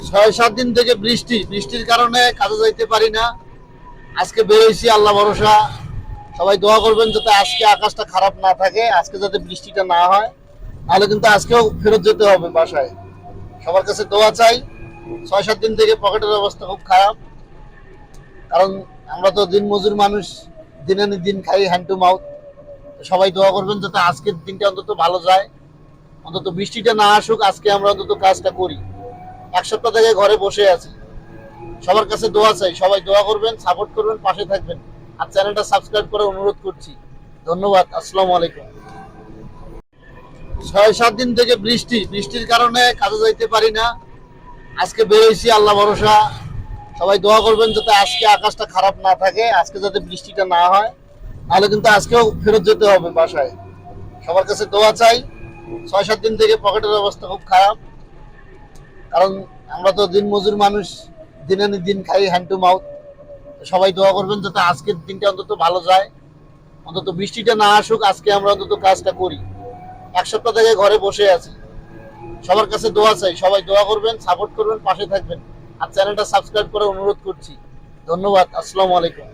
6-7 দিন থেকে বৃষ্টির কারণে কাজে যাইতে পারি না। আজকে বেরোইছি, আল্লাহ ভরসা। সবাই দোয়া করবেন যাতে আজকে আকাশটা খারাপ না থাকে, আজকে যাতে বৃষ্টিটা না হয়, তাহলে কিন্তু আজকেও ফেরত যেতে হবে বাসায়। সবার কাছে দোয়া চাই। 6-7 দিন থেকে পকেটের অবস্থা খুব খারাপ, কারণ আমরা তো দিন মজুর মানুষ, দিনে দিন খাই হ্যান্ড টু মাউথ। সবাই দোয়া করবেন যাতে আজকের দিনটা অন্তত ভালো যায়, অন্তত বৃষ্টিটা না আসুক, আজকে আমরা অন্তত কাজটা করি। 1 সপ্তাহ থেকে ঘরে বসে আছি। সবার কাছে দোয়া চাই, সবাই দোয়া করবেন, সাপোর্ট করবেন, পাশে থাকবেন। আর চ্যানেলটা সাবস্ক্রাইব করে অনুরোধ করছি। ধন্যবাদ। আসসালামু আলাইকুম। 6-7 দিন থেকে বৃষ্টির কারণে কাজে যাইতে পারি না। আজকে বেরোইছি, আল্লাহ ভরসা। সবাই দোয়া করবেন যাতে আজকে আকাশটা খারাপ না থাকে, আজকে যাতে বৃষ্টিটা না হয়, তাহলে কিন্তু আজকেও ফেরত যেতে হবে বাসায়। সবার কাছে দোয়া চাই। 6-7 দিন থেকে পকেটের অবস্থা খুব খারাপ, কারণ আমরা তো দিন মজুর মানুষ, দিনে দিন খাই হ্যান্ড টু মাউথ। সবাই দোয়া করবেন যাতে আজকের দিনটা অন্তত ভালো যায়, অন্তত বৃষ্টিটা না আসুক, আজকে আমরা অন্তত কাজটা করি। 1 সপ্তাহ থেকে ঘরে বসে আছি। সবার কাছে দোয়া চাই, সবাই দোয়া করবেন, সাপোর্ট করবেন, পাশে থাকবেন। আর চ্যানেলটা সাবস্ক্রাইব করে অনুরোধ করছি। ধন্যবাদ। আসসালামু আলাইকুম।